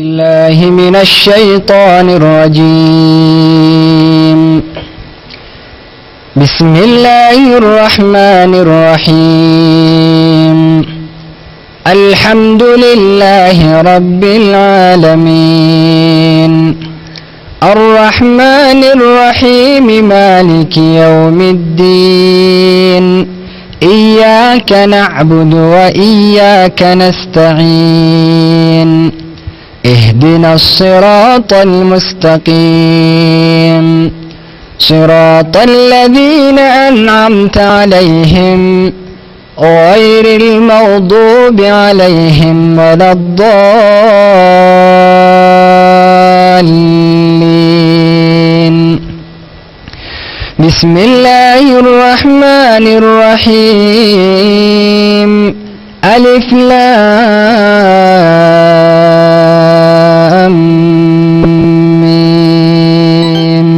الله من الشيطان الرجيم. بسم الله الرحمن الرحيم. الحمد لله رب العالمين، الرحمن الرحيم، مالك يوم الدين، إياك نعبد وإياك نستعين، اهدنا الصراط المستقيم، صراط الذين أنعمت عليهم غير المغضوب عليهم ولا الضالين. بسم الله الرحمن الرحيم. ألف لام ميم.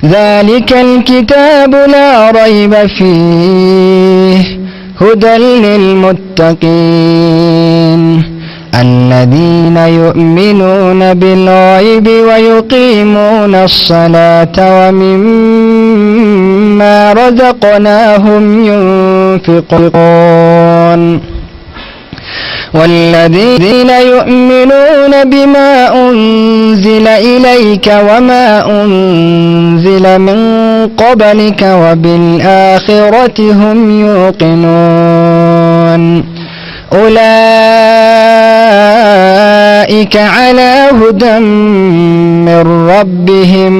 ذلك الكتاب لا ريب فيه هدى للمتقين الذين يؤمنون بالغيب ويقيمون الصلاة ومما رزقناهم ينفقون والذين يؤمنون بما أنزل إليك وما أنزل من قبلك وبالآخرة هم يوقنون أولئك على هدى من ربهم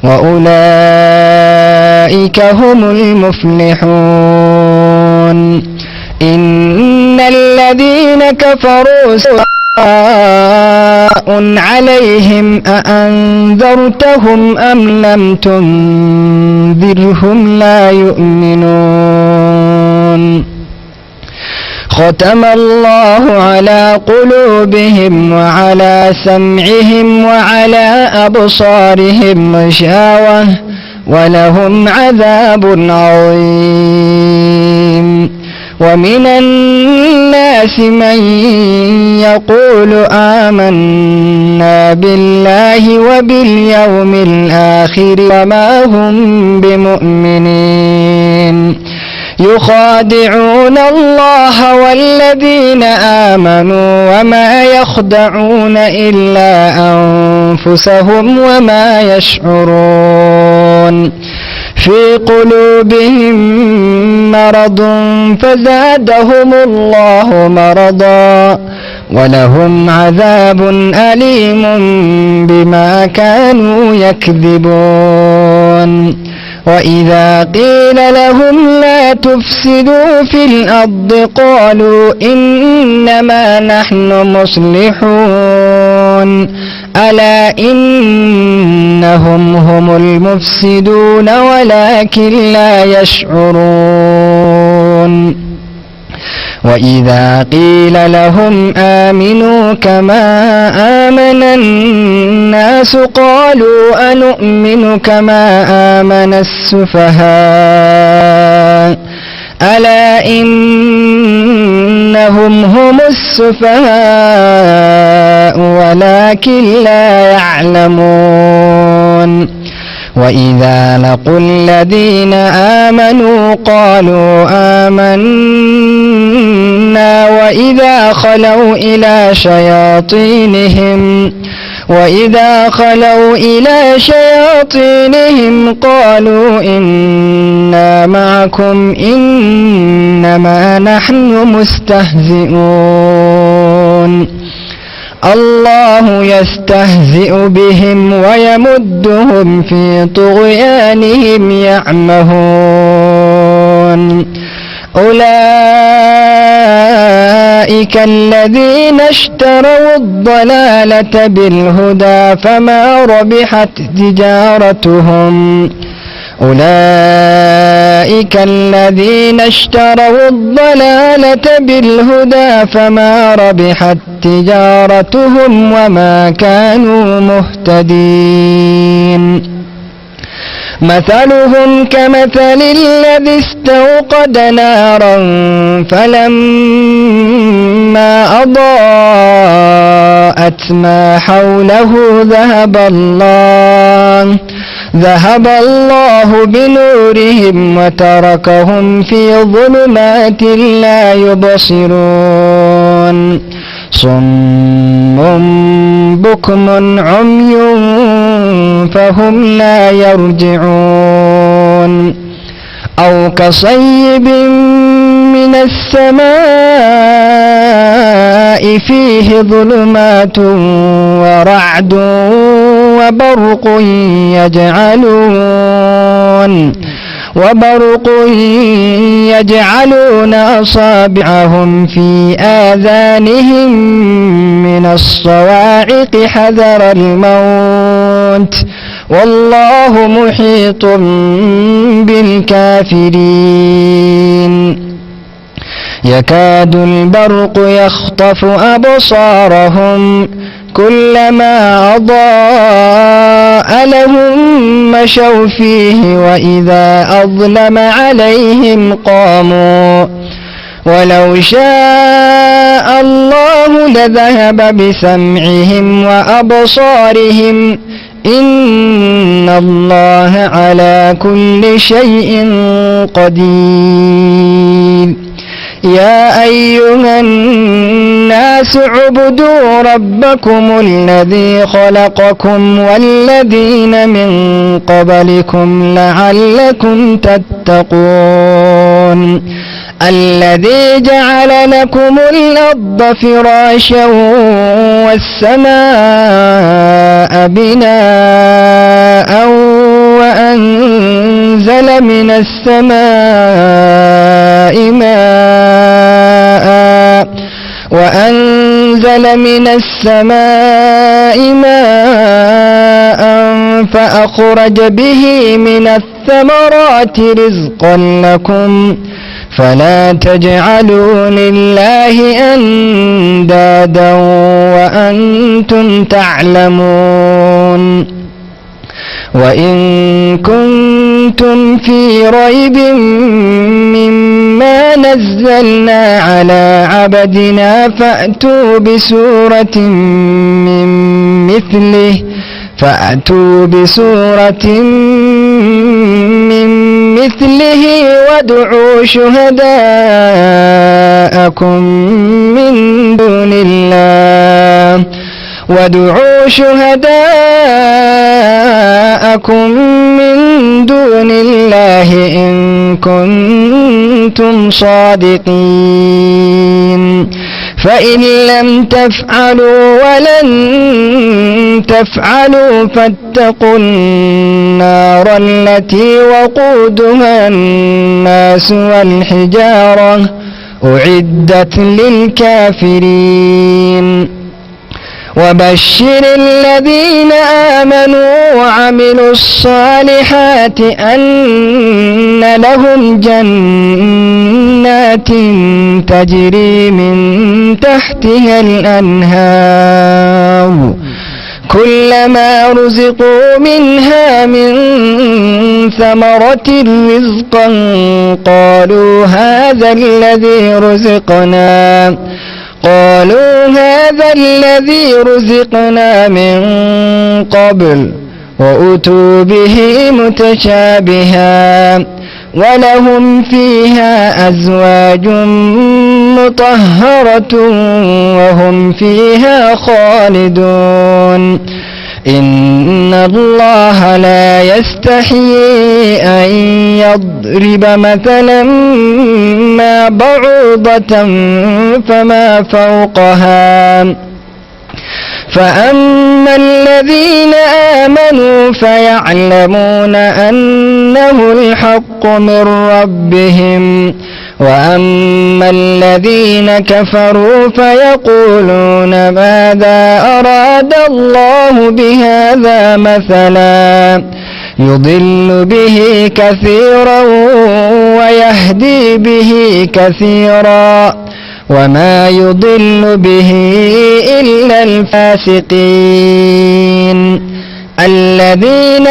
وأولئك هم المفلحون. إن الذين كفروا سواء عليهم أأنذرتهم أم لم تنذرهم لا يؤمنون. ختم الله على قلوبهم وعلى سمعهم وعلى أبصارهم غشاوة ولهم عذاب عظيم. ومن الناس من يقول آمنا بالله وباليوم الآخر وما هم بمؤمنين يخادعون الله والذين آمنوا وما يخدعون إلا أنفسهم وما يشعرون. في قلوبهم مرض فزادهم الله مرضا ولهم عذاب أليم بما كانوا يكذبون. وإذا قيل لهم لا تفسدوا في الأرض قالوا إنما نحن مصلحون ألا إنهم هم المفسدون ولكن لا يشعرون. وإذا قيل لهم آمنوا كما آمن الناس قالوا أنؤمن كما آمن السفهاء ألا إنهم هم السفهاء ولكن لا يعلمون. وإذا لقوا الذين آمنوا قالوا آمنا وإذا خلوا إلى شياطينهم قالوا إنا معكم إنما نحن مستهزئون. الله يستهزئ بهم ويمدهم في طغيانهم يعمهون. أولئك الذين اشتروا الضلالة بالهدى فما ربحت تجارتهم أولئك الذين اشتروا الضلالة بالهدى فما ربحت تجارتهم وما كانوا مهتدين. مثلهم كمثل الذي استوقد نارا فلما أضاءت ما حوله ذهب الله بنورهم وتركهم في ظلمات لا يبصرون صم بكم عمي فهم لا يرجعون أو كصيب من السماء فيه ظلمات ورعد وبرق يجعلون أصابعهم في آذانهم من الصواعق حذر الموت والله محيط بالكافرين يكاد البرق يخطف أبصارهم كلما أضاء لهم مشوا فيه وإذا أظلم عليهم قاموا ولو شاء الله لذهب بسمعهم وأبصارهم إن الله على كل شيء قدير يا أيها الناس اعبدوا ربكم الذي خلقكم والذين من قبلكم لعلكم تتقون الذي جعل لكم الأرض فراشا والسماء بناء وأنزل من السماء ماء فأخرج به من الثمرات رزقا لكم فلا تجعلوا لله أندادا وأنتم تعلمون وإن كنتم في ريب مما نزلنا على عبدنا فأتوا بسورة من مثله وادعوا شهداءكم من دون الله إن كنتم صادقين فإن لم تفعلوا ولن تفعلوا فاتقوا النار التي وقودها الناس والحجارة أعدت للكافرين وبشر الذين آمنوا وعملوا الصالحات أن لهم جنات تجري من تحتها الأنهار كلما رزقوا منها من ثمرة رزقا قالوا هذا الذي رزقنا من قبل وأتوا به متشابها ولهم فيها أزواج مطهرة وهم فيها خالدون إن الله لا يستحيي أن يضرب مثلا ما بعوضة فما فوقها فأما الذين آمنوا فيعلمون أنه الحق من ربهم وأما الذين كفروا فيقولون ماذا أراد الله بهذا مثلا يضل به كثيرا ويهدي به كثيرا وما يضل به إلا الفاسقين الذين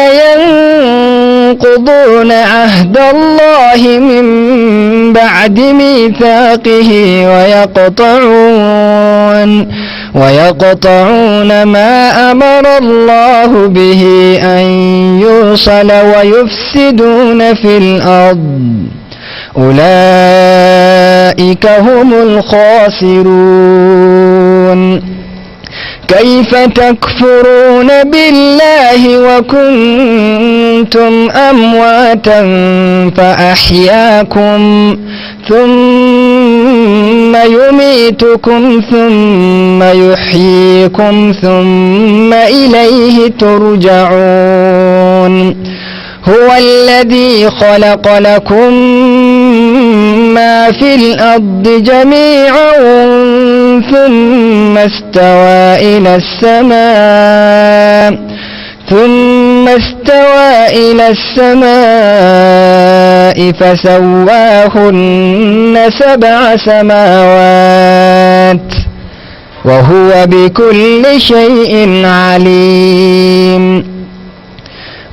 ينقضون عهد الله من بعد ميثاقه ويقطعون ما أمر الله به أن يوصل ويفسدون في الأرض أولئك هم الخاسرون. كيف تكفرون بالله وكنتم أمواتا فأحياكم ثم يميتكم ثم يحييكم ثم إليه ترجعون. هو الذي خلق لكم ما في الأرض جميعا ثم استوى إلى السماء فسواهن 7 سماوات وهو بكل شيء عليم.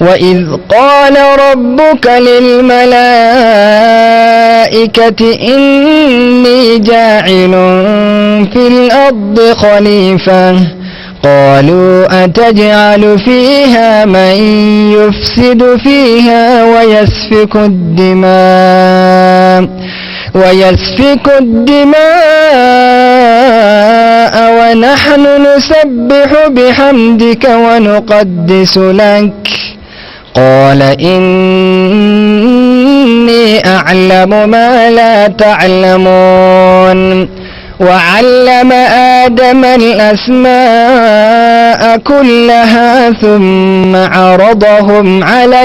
وإذ قال ربك للملائكة إني جاعل في الأرض خليفة قالوا أتجعل فيها من يفسد فيها ويسفك الدماء ونحن نسبح بحمدك ونقدس لك قال إني أعلم ما لا تعلمون. وعلم آدم الأسماء كلها ثم عرضهم على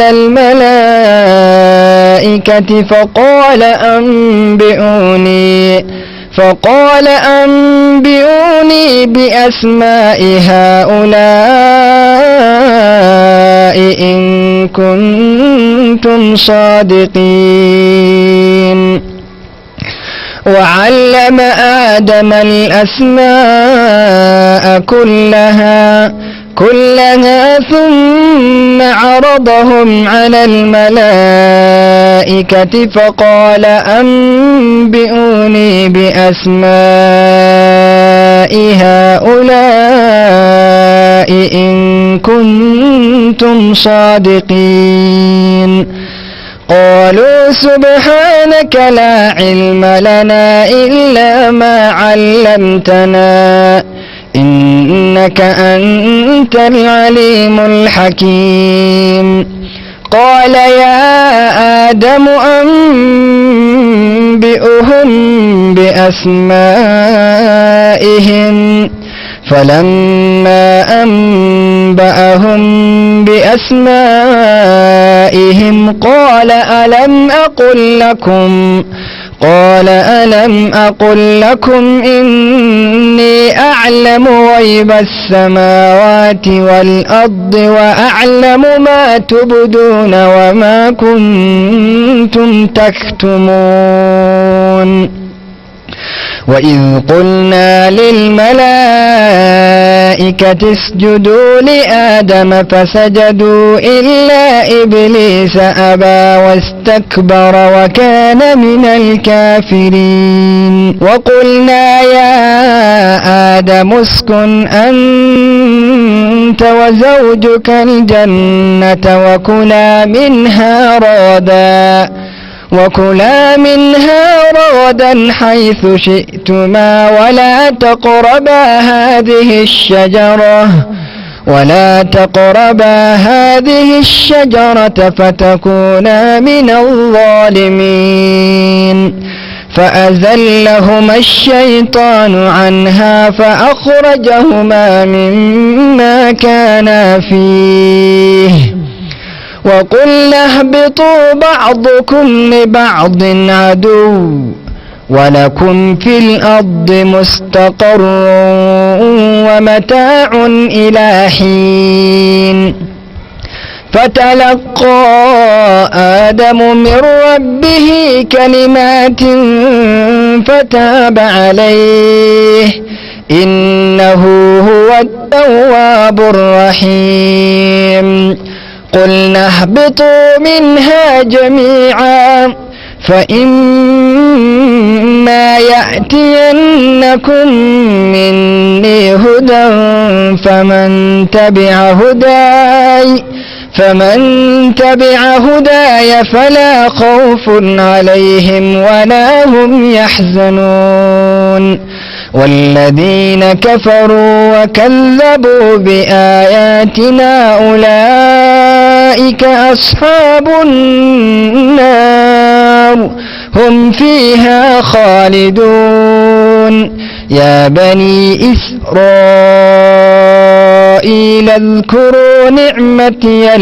الملائكة فقال أنبئوني بأسماء هؤلاء إن كنتم صادقين. وعلم آدم الأسماء كلها ثم عرضهم على الملائكة فقال أنبئوني بأسماء هؤلاء إن كنتم صادقين. قالوا سبحانك لا علم لنا إلا ما علمتنا إنك أنت العليم الحكيم. قال يا آدم أنبئهم بأسمائهم فلما أنبأهم بأسمائهم قال ألم أقل لكم إني أعلم غيب السماوات والأرض وأعلم ما تبدون وما كنتم تكتمون. وإذ قلنا للملائكة اسجدوا لآدم فسجدوا إلا إبليس أبى واستكبر وكان من الكافرين. وقلنا يا آدم اسكن أنت وزوجك الجنة وكلا منها رغدا حيث شئتما ولا تقربا هذه الشجرة فتكونا من الظالمين. فأزلهما الشيطان عنها فأخرجهما مما كانا فيه وقلنا اهبطوا بعضكم لبعض عدو ولكم في الأرض مستقر ومتاع إلى حين. فتلقى آدم من ربه كلمات فتاب عليه إنه هو التواب الرحيم قلنا اهبطوا منها جميعا فإما يأتينكم مني هدى فمن تبع هداي فلا خوف عليهم ولا هم يحزنون والذين كفروا وكذبوا بآياتنا أولئك أصحاب النار هم فيها خالدون يا بني إسرائيل اذكروا نعمتي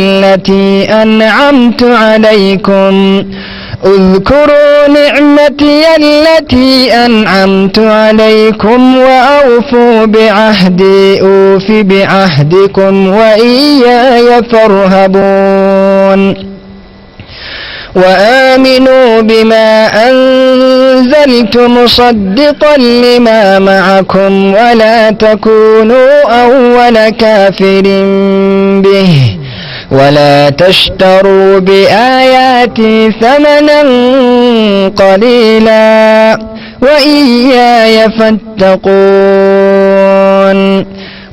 التي أنعمت عليكم وأوفوا بعهدي أوف بعهدكم وإياي فارهبون وآمنوا بما أنزلت مصدقا لما معكم ولا تكونوا أول كافر به ولا تشتروا بآياتي ثمنا قليلا وإياي فاتقون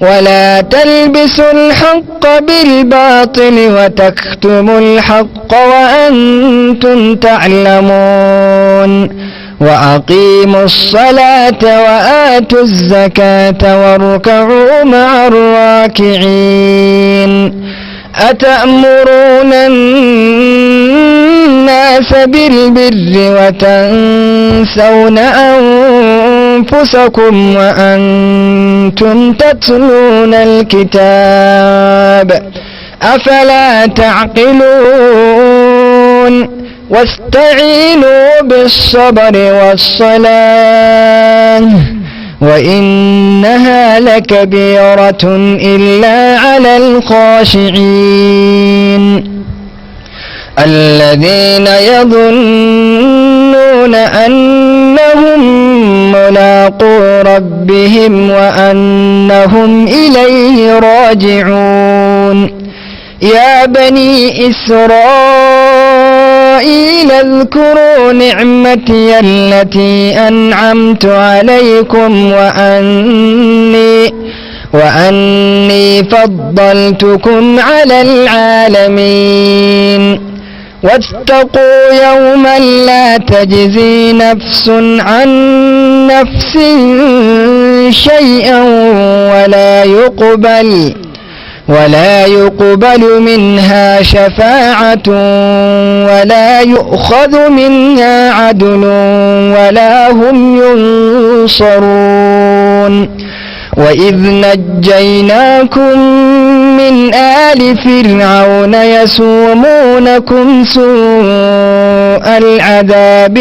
ولا تلبسوا الحق بالباطل وتكتموا الحق وأنتم تعلمون وأقيموا الصلاة وآتوا الزكاة واركعوا مع الراكعين أتأمرون الناس بالبر وتنسون أنفسكم وأنتم تتلون الكتاب أفلا تعقلون واستعينوا بالصبر والصلاة وإنها لكبيرة إلا على الخاشعين الذين يظنون أنهم ملاقو ربهم وأنهم إليه راجعون يا بني إسرائيل اذكروا نعمتي التي أنعمت عليكم وأني فضلتكم على العالمين واتقوا يوما لا تجزي نفس عن نفس شيئا ولا يقبل منها شفاعة ولا يؤخذ منها عدل ولا هم ينصرون وإذ نجيناكم من آل فرعون يسومونكم سوء العذاب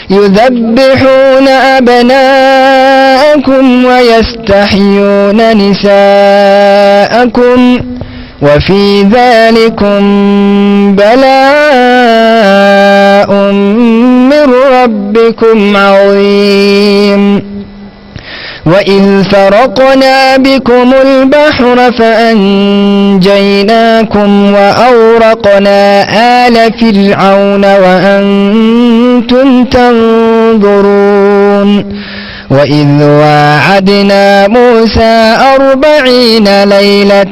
يذبحون أبناءكم ويستحيون نساءكم وفي ذلكم بلاء من ربكم عظيم وإذ فرقنا بكم البحر فأنجيناكم وأورقنا آل فرعون وأنتم تنظرون وإذ واعدنا موسى 40 ليلة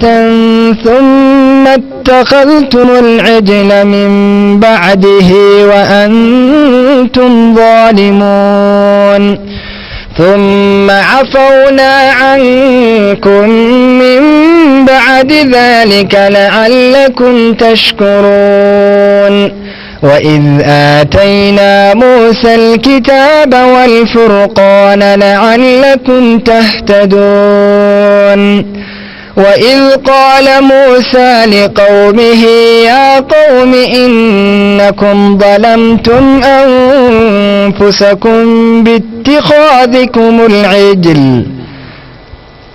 ثم اتخذتم العجل من بعده وأنتم ظالمون ثم عفونا عنكم من بعد ذلك لعلكم تشكرون وإذ آتينا موسى الكتاب والفرقان لعلكم تهتدون وإذ قال موسى لقومه يا قوم إنكم ظلمتم أنفسكم باتخاذكم العجل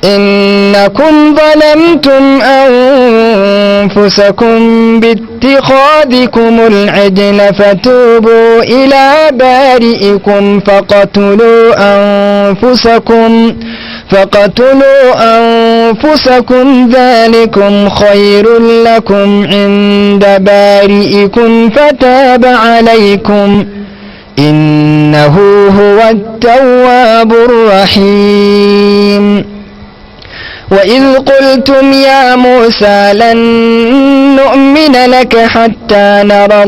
إنكم ظلمتم أنفسكم باتخاذكم العجل فتوبوا إلى بارئكم فقتلوا أنفسكم ذلكم خير لكم عند بارئكم فتاب عليكم إنه هو التواب الرحيم. وإذ قلتم يا موسى لن نؤمن لك حتى نرى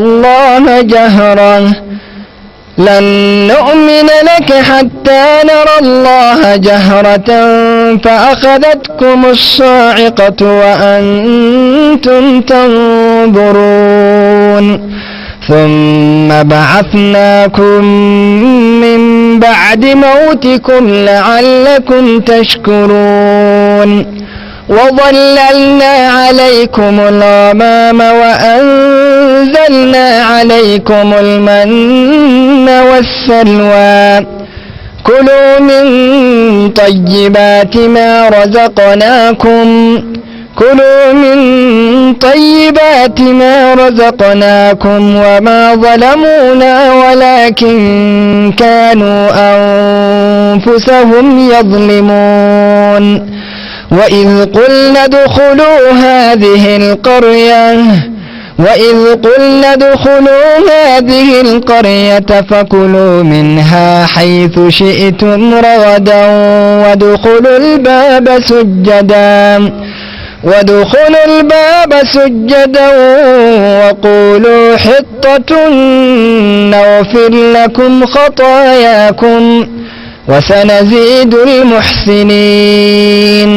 الله جهرة فأخذتكم الصاعقة وأنتم تنظرون ثم بعثناكم من بعد موتكم لعلكم تشكرون وظللنا عليكم الغمام وأنزلنا عليكم المن والسلوى كلوا من طيبات ما رزقناكم وما ظلمونا ولكن كانوا أنفسهم يظلمون. وإذ قلنا ادخلوا هذه القرية فكلوا منها حيث شئتم رغدا وادخلوا الباب سجدا وقولوا حطة نغفر لكم خطاياكم وسنزيد المحسنين.